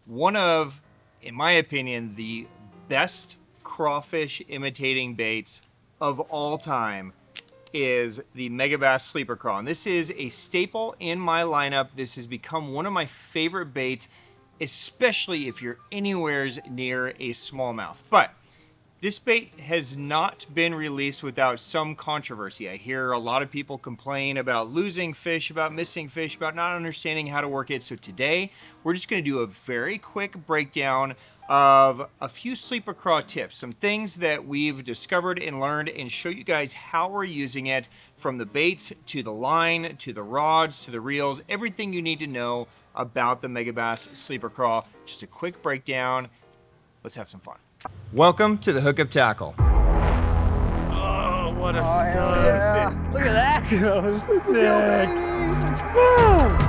one of, in my opinion, the best crawfish imitating baits of all time is the Megabass Sleeper Craw. And this is a staple in my lineup. This has become one of my favorite baits, especially if you're anywhere near a smallmouth. But this bait has not been released without some controversy. I hear a lot of people complain about losing fish, about missing fish, about not understanding how to work it. So today, we're just gonna do a very quick breakdown of a few Sleeper Craw tips, some things that we've discovered and learned, and show you guys how we're using it, from the baits to the line, to the rods, to the reels, everything you need to know about the Megabass Sleeper Craw. Just a quick breakdown. Let's have some fun. Welcome to the Hookup Tackle. Oh, what a stud. Yeah. Look at that. That was sick. Woo!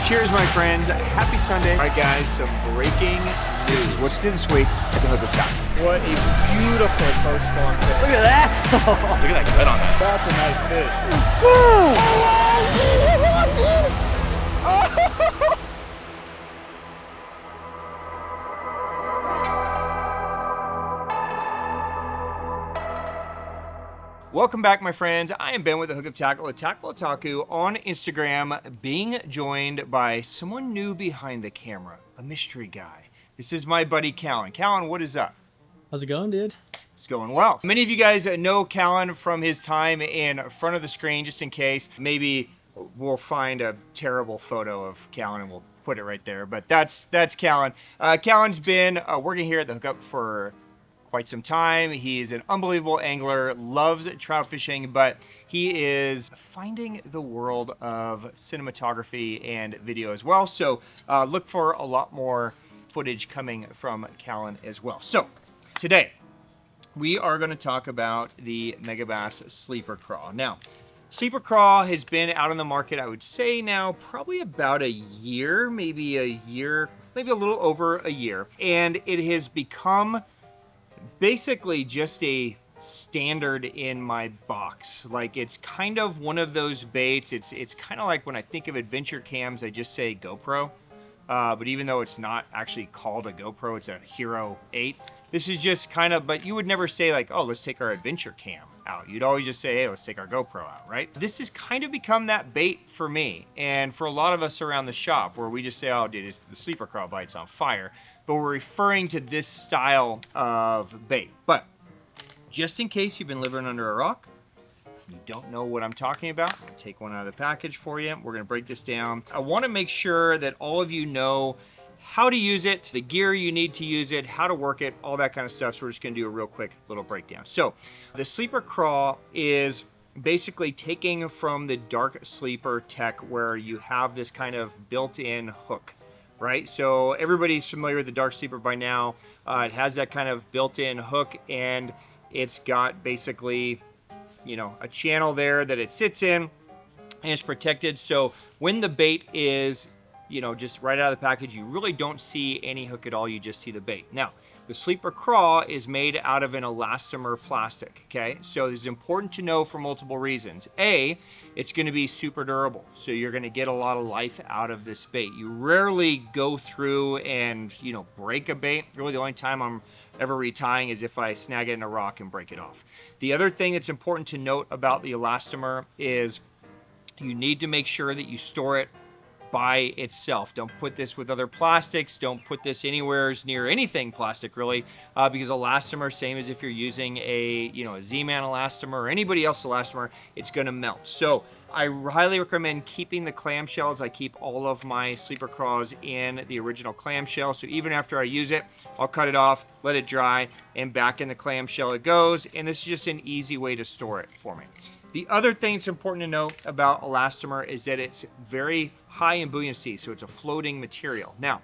Cheers, my friends. Happy Sunday. All right, guys, some breaking news. What's new this week at the Hookup Tackle? What a beautiful coastline fish. Look at that. Look at that gut on that. That's a nice fish. Welcome back, my friends. I am Ben with the Hookup Tackle, a Tackle Otaku on Instagram, being joined by someone new behind the camera, a mystery guy. This is my buddy Callan. Callan, what is up? How's it going, dude? It's going well. Many of you guys know Callan from his time in front of the screen. Just in case, maybe we'll find a terrible photo of Callan and we'll put it right there. But that's Callan. Callan's been working here at the Hookup for quite some time. He's an unbelievable angler, loves trout fishing, but he is finding the world of cinematography and video as well. So look for a lot more footage coming from Callan as well. So today we are going to talk about the Megabass Sleeper Craw. Now, Sleeper Craw has been out on the market, I would say now, probably about a year, maybe a little over a year. And it has become basically just a standard in my box. Like, it's kind of one of those baits. It's kind of like when I think of adventure cams, I just say GoPro. But even though it's not actually called a GoPro, it's a Hero 8. This is just kind of, but you would never say like, oh, let's take our adventure cam out. You'd always just say, hey, let's take our GoPro out, right? This has kind of become that bait for me and for a lot of us around the shop, where we just say, oh, dude, it's the Sleeper Craw bite's on fire. But we're referring to this style of bait. But just in case you've been living under a rock, you don't know what I'm talking about, I'm gonna take one out of the package for you. We're gonna break this down. I wanna make sure that all of you know how to use it, the gear you need to use it, how to work it, all that kind of stuff. So we're just gonna do a real quick little breakdown. So the Sleeper Craw is basically taking from the Dark Sleeper tech, where you have this kind of built-in hook, right? So everybody's familiar with the Dark Sleeper by now. It has that kind of built-in hook, and it's got basically, you know, a channel there that it sits in, and it's protected. So when the bait is, you know, just right out of the package, you really don't see any hook at all. You just see the bait. Now, the Sleeper Craw is made out of an elastomer plastic, okay? So this is important to know for multiple reasons. A, it's gonna be super durable. So you're gonna get a lot of life out of this bait. You rarely go through and, you know, break a bait. Really the only time I'm ever retying is if I snag it in a rock and break it off. The other thing that's important to note about the elastomer is you need to make sure that you store it by itself. Don't put this with other plastics. Don't put this anywhere near anything plastic, really, because elastomer, same as if you're using a, you know, a Z-Man elastomer or anybody else elastomer, it's going to melt. So I highly recommend keeping the clamshells. I keep all of my Sleeper Craws in the original clamshell. So even after I use it, I'll cut it off, let it dry, and back in the clamshell it goes. And this is just an easy way to store it for me. The other thing that's important to note about elastomer is that it's very high in buoyancy, so it's a floating material. Now,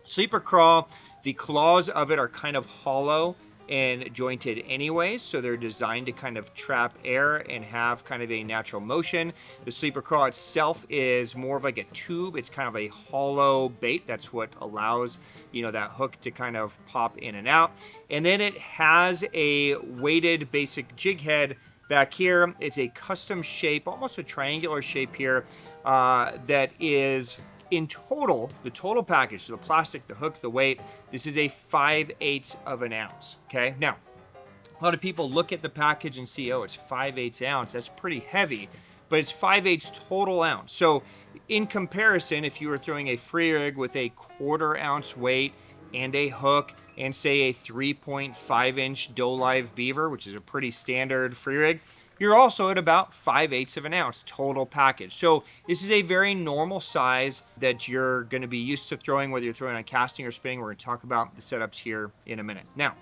Sleeper Craw, the claws of it are kind of hollow. and jointed anyways, so they're designed to kind of trap air and have kind of a natural motion. The Sleeper Craw itself is more of like a tube. It's kind of a hollow bait. That's what allows, you know, that hook to kind of pop in and out. And then it has a weighted basic jig head back here. It's a custom shape, almost a triangular shape here, that is in total, the total package, so the plastic, the hook, the weight, this is a 5/8 of an ounce, okay? Now, a lot of people look at the package and see, oh, it's 5/8 ounce, that's pretty heavy, but it's 5/8 total ounce. So in comparison, if you were throwing a free rig with a 1/4 ounce weight and a hook and say a 3.5-inch doe live beaver, which is a pretty standard free rig, you're also at about 5/8 of an ounce total package. So this is a very normal size that you're going to be used to throwing, whether you're throwing on casting or spinning. We're going to talk about the setups here in a minute. Now,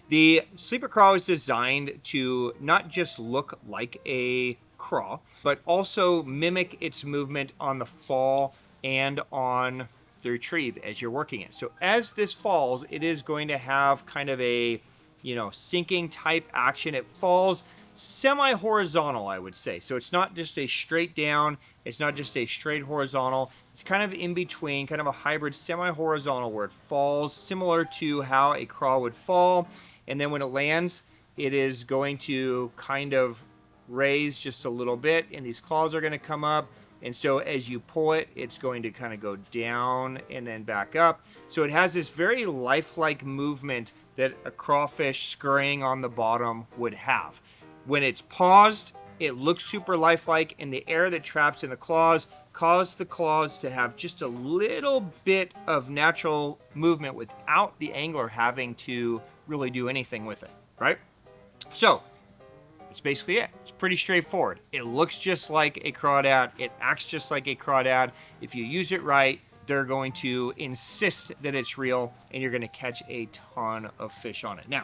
the Sleeper Craw is designed to not just look like a craw, but also mimic its movement on the fall and on the retrieve as you're working it. So as this falls, it is going to have kind of a, you know, sinking type action. It falls semi-horizontal, I would say. So it's not just a straight down, it's not just a straight horizontal, it's kind of in between, kind of a hybrid semi-horizontal where it falls similar to how a craw would fall, and then when it lands, it is going to kind of raise just a little bit, and these claws are going to come up, and so as you pull it, it's going to kind of go down and then back up. So it has this very lifelike movement that a crawfish scurrying on the bottom would have. When it's paused, it looks super lifelike, and the air that traps in the claws cause the claws to have just a little bit of natural movement without the angler having to really do anything with it, right? So that's basically it. It's pretty straightforward. It looks just like a crawdad. It acts just like a crawdad. If you use it right, they're going to insist that it's real, and you're going to catch a ton of fish on it. Now,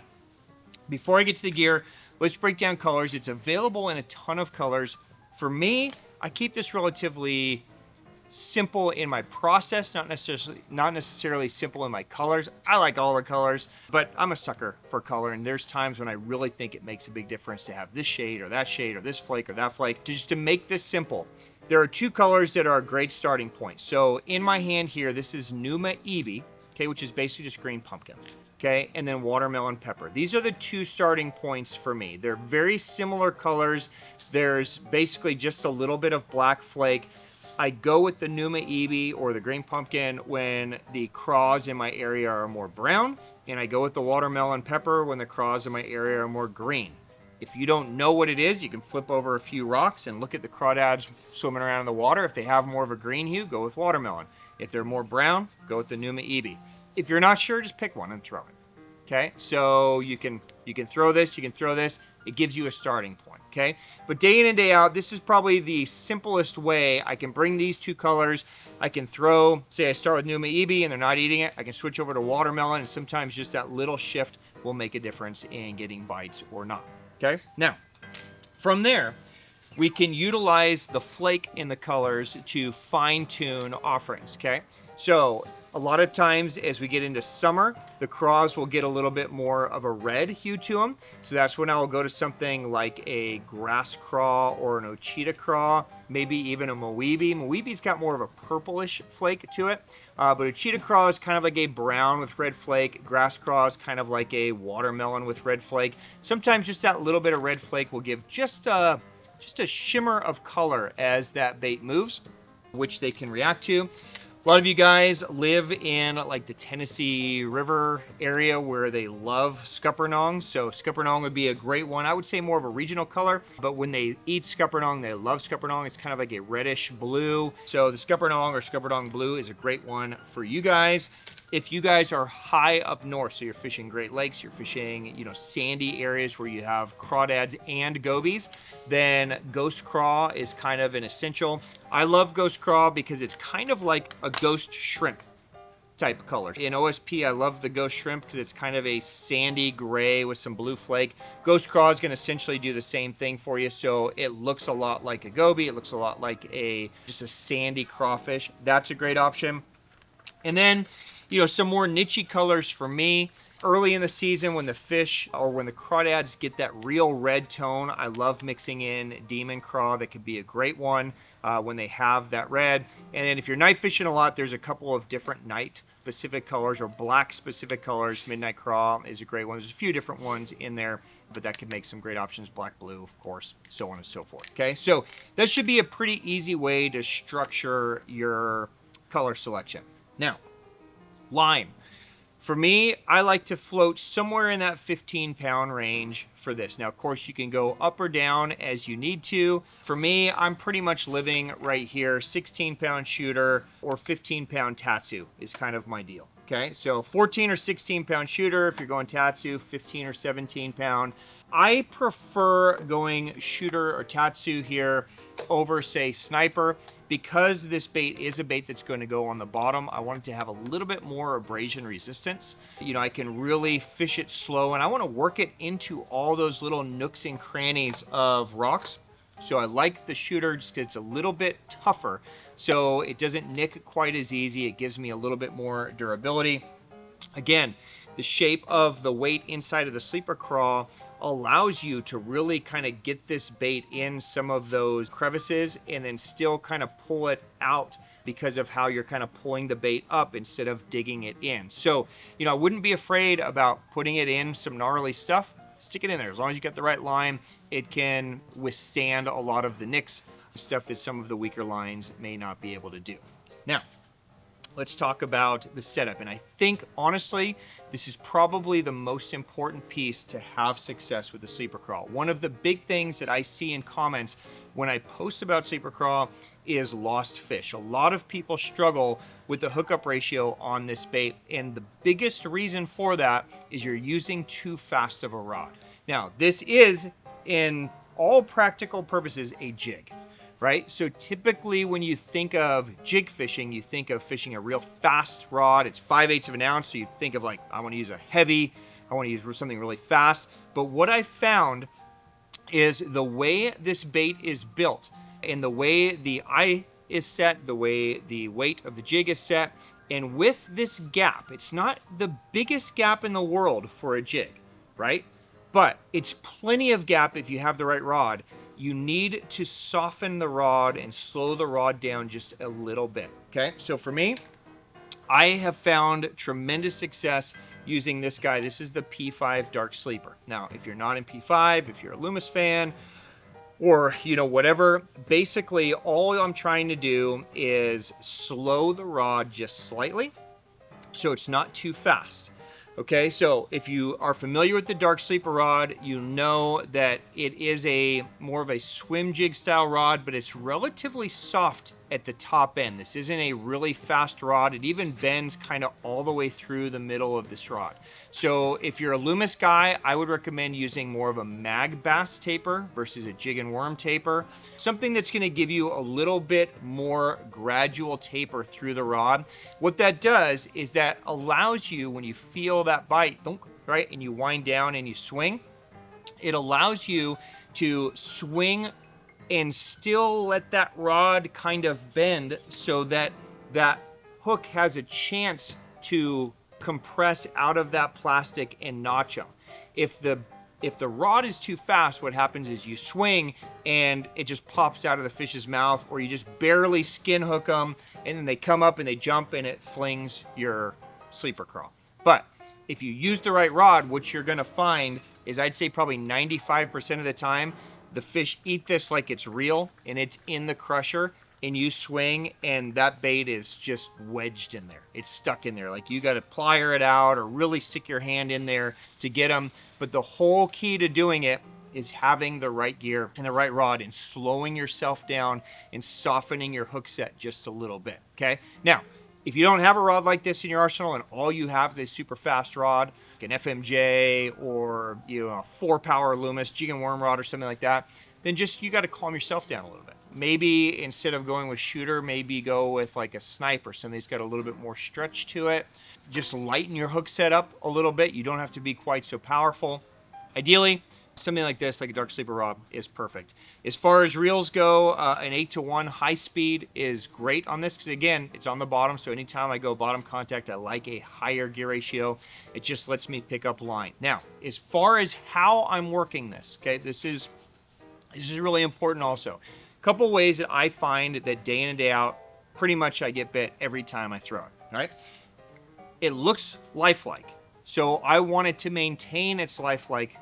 before I get to the gear, let's break down colors. It's available in a ton of colors. For me, I keep this relatively simple in my process, not necessarily simple in my colors. I like all the colors, but I'm a sucker for color, and there's times when I really think it makes a big difference to have this shade or this flake or that flake, just to make this simple. There are two colors that are a great starting point. So in my hand here, this is Numa Ebi, okay, which is basically just green pumpkin. Okay, and then watermelon pepper. These are the two starting points for me. They're very similar colors. There's basically just a little bit of black flake. I go with the Numa Ebi or the green pumpkin when the craws in my area are more brown, and I go with the watermelon pepper when the craws in my area are more green. If you don't know what it is, you can flip over a few rocks and look at the crawdads swimming around in the water. If they have more of a green hue, go with watermelon. If they're more brown, go with the Numa Ebi. If you're not sure, just pick one and throw it. Okay, so you can throw this, you can throw this. It gives you a starting point, okay? But day in and day out, this is probably the simplest way I can bring these two colors. I can throw, say I start with Numa Ebi and they're not eating it. I can switch over to watermelon, and sometimes just that little shift will make a difference in getting bites or not, okay? Now, from there, we can utilize the flake in the colors to fine-tune offerings, okay? So a lot of times as we get into summer, the craws will get a little bit more of a red hue to them. So that's when I'll go to something like a grass craw or an Ochita craw, maybe even a Moebi. Moebi's got more of a purplish flake to it. But Ochita craw is kind of like a brown with red flake. Grass craw is kind of like a watermelon with red flake. Sometimes just that little bit of red flake will give just a shimmer of color as that bait moves, which they can react to. A lot of you guys live in like the Tennessee River area where they love scuppernong. So scuppernong would be a great one. I would say more of a regional color, but when they eat scuppernong, they love scuppernong. It's kind of like a reddish blue. So the scuppernong or scuppernong blue is a great one for you guys. If you guys are high up north, so you're fishing Great Lakes, you're fishing, you know, sandy areas where you have crawdads and gobies, then ghost craw is kind of an essential. I love ghost craw because it's kind of like a ghost shrimp type of color. In OSP, I love the ghost shrimp because it's kind of a sandy gray with some blue flake. Ghost craw is going to essentially do the same thing for you, so it looks a lot like a goby. It looks a lot like just a sandy crawfish. That's a great option. And then, you know, some more nichey colors for me. early in the season when the fish or when the crawdads get that real red tone, I love mixing in Demon Craw. That could be a great one when they have that red. And then if you're night fishing a lot, there's a couple of different night specific colors or black specific colors. Midnight Craw is a great one. There's a few different ones in there, but that could make some great options. Black, blue, of course, so on and so forth. Okay, so that should be a pretty easy way to structure your color selection. Now, line. For me, I like to float somewhere in that 15-pound range for this. Now, of course, you can go up or down as you need to. For me, I'm pretty much living right here. 16-pound shooter or 15-pound Tatsu is kind of my deal. Okay, so 14 or 16-pound shooter if you're going Tatsu, 15 or 17-pound. I prefer going shooter or Tatsu here over, say, sniper. Because this bait is a bait that's going to go on the bottom, I want it to have a little bit more abrasion resistance. You know, I can really fish it slow, and I want to work it into all those little nooks and crannies of rocks. So I like the shooter just because it's a little bit tougher, so it doesn't nick quite as easy. It gives me a little bit more durability. Again, the shape of the weight inside of the Sleeper Craw allows you to really kind of get this bait in some of those crevices and then still kind of pull it out because of how you're kind of pulling the bait up instead of digging it in. So, you know, I wouldn't be afraid about putting it in some gnarly stuff. Stick it in there. As long as you get the right line, it can withstand a lot of the nicks, stuff that some of the weaker lines may not be able to do. Now, let's talk about the setup. And I think, honestly, this is probably the most important piece to have success with the Sleeper Craw. One of the big things that I see in comments when I post about Sleeper Craw is lost fish. A lot of people struggle with the hookup ratio on this bait, and the biggest reason for that is you're using too fast of a rod. Now, this is, in all practical purposes, a jig. Right? So typically when you think of jig fishing, you think of fishing a real fast rod. It's 5/8 of an ounce. So you think of like, I want to use a heavy, I want to use something really fast. But what I found is the way this bait is built and the way the eye is set, the way the weight of the jig is set, and with this gap, it's not the biggest gap in the world for a jig, right? But it's plenty of gap if you have the right rod. You need to soften the rod and slow the rod down just a little bit, okay? So for me, I have found tremendous success using this guy. This is the P5 Dark Sleeper. Now, if you're not in P5, if you're a Loomis fan, or, you know, whatever, basically all I'm trying to do is slow the rod just slightly so it's not too fast. Okay, so if you are familiar with the Dark Sleeper rod, you know that it is a more of a swim jig style rod, but it's relatively soft at the top end. This isn't a really fast rod. It even bends kind of all the way through the middle of this rod. So if you're a Loomis guy, I would recommend using more of a Megabass taper versus a jig and worm taper. Something that's gonna give you a little bit more gradual taper through the rod. What that does is that allows you, when you feel that bite, right, and you wind down and you swing, it allows you to swing and still let that rod kind of bend so that that hook has a chance to compress out of that plastic and notch them. If the rod is too fast, what happens is you swing and it just pops out of the fish's mouth, or you just barely skin hook them and then they come up and they jump and it flings your Sleeper Craw. But if you use the right rod, what you're gonna find is, I'd say probably 95% of the time, the fish eat this like it's real and it's in the crusher, and you swing and that bait is just wedged in there. It's stuck in there. Like, you got to plier it out or really stick your hand in there to get them. But the whole key to doing it is having the right gear and the right rod and slowing yourself down and softening your hook set just a little bit, okay? Now, if you don't have a rod like this in your arsenal and all you have is a super fast rod, like an FMJ or, you know, a 4-power Loomis jig and worm rod or something like that, then just, you got to calm yourself down a little bit. Maybe instead of going with shooter, maybe go with like a sniper, something that's got a little bit more stretch to it. Just lighten your hook set up a little bit. You don't have to be quite so powerful. Ideally, something like this, like a dark sleeper rod, is perfect. As far as reels go, an 8-to-1 high speed is great on this, because again, it's on the bottom, so anytime I go bottom contact, I like a higher gear ratio. It just lets me pick up line. Now, as far as how I'm working this, okay, this is really important also. A couple ways that I find that day in and day out, pretty much I get bit every time I throw it, right? It looks lifelike, so I want it to maintain its lifelike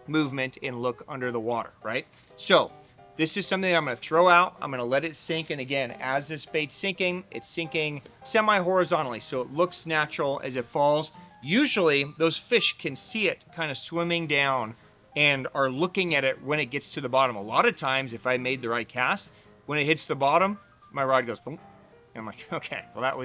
movement and look under the water, right? So this is something that I'm going to throw out. I'm going to let it sink, and again, as this bait's sinking, it's sinking semi-horizontally, so it looks natural as it falls. Usually those fish can see it kind of swimming down and are looking at it when it gets to the bottom. A lot of times, if I made the right cast, when it hits the bottom, my rod goes boom, and I'm like, okay, well that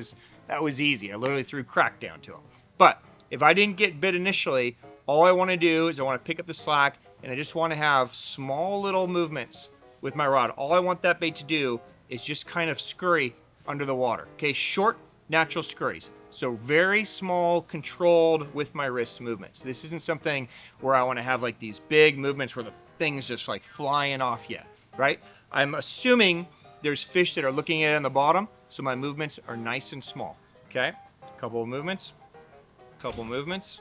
was easy. I literally threw crack down to him. But if I didn't get bit initially, all I want to do is I want to pick up the slack, and I just want to have small little movements with my rod. All I want that bait to do is just kind of scurry under the water. Okay, short, natural scurries. So very small, controlled with my wrist movements. This isn't something where I want to have like these big movements where the thing's just like flying off yet, right? I'm assuming there's fish that are looking at it on the bottom, so my movements are nice and small, okay? Couple of movements, couple movements,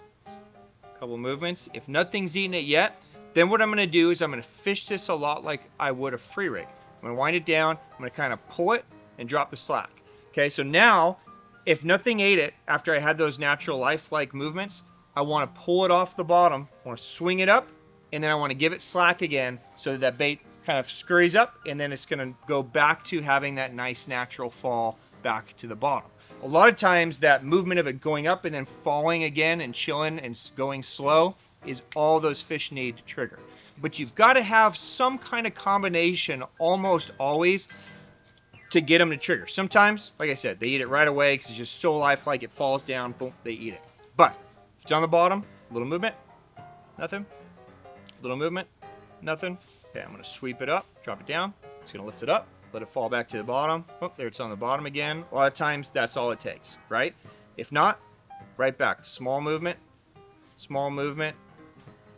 couple movements. If nothing's eating it yet, then what I'm going to do is I'm going to fish this a lot like I would a free rig. I'm going to wind it down, I'm going to kind of pull it and drop the slack. Okay, so now if nothing ate it after I had those natural lifelike movements, I want to pull it off the bottom, I want to swing it up, and then I want to give it slack again so that bait kind of scurries up, and then it's going to go back to having that nice natural fall back to the bottom. A lot of times that movement of it going up and then falling again and chilling and going slow is all those fish need to trigger. But you've got to have some kind of combination almost always to get them to trigger. Sometimes, like I said, they eat it right away because it's just so lifelike, it falls down, boom, they eat it. But if it's on the bottom, little movement, nothing. Little movement, nothing. Okay, I'm going to sweep it up, drop it down. It's going to lift it up, let it fall back to the bottom. Oh, there it's on the bottom again. A lot of times that's all it takes, right? If not, right back. Small movement,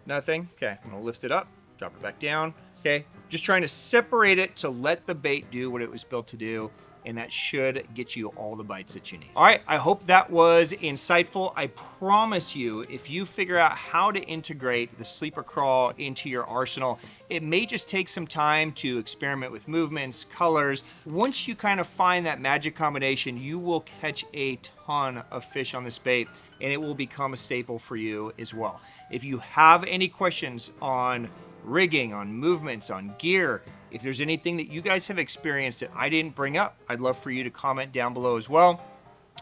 nothing. Okay, I'm going to lift it up, drop it back down. Okay, just trying to separate it to let the bait do what it was built to do, and that should get you all the bites that you need. All right, I hope that was insightful. I promise you, if you figure out how to integrate the Sleeper Craw into your arsenal, it may just take some time to experiment with movements, colors. Once you kind of find that magic combination, you will catch a ton of fish on this bait, and it will become a staple for you as well. If you have any questions on rigging, on movements, on gear, if there's anything that you guys have experienced that I didn't bring up, I'd love for you to comment down below as well.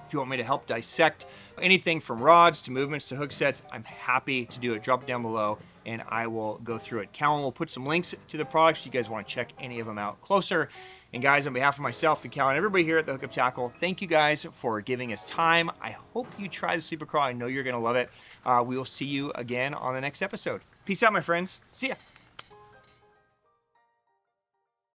If you want me to help dissect anything from rods to movements to hook sets, I'm happy to do it. Drop it down below and I will go through it. Callan will put some links to the products if you guys want to check any of them out closer. And guys, on behalf of myself and Callan, everybody here at the Hookup Tackle, thank you guys for giving us time. I hope you try the Sleeper Craw. I know you're going to love it. We will see you again on the next episode. Peace out, my friends. See ya.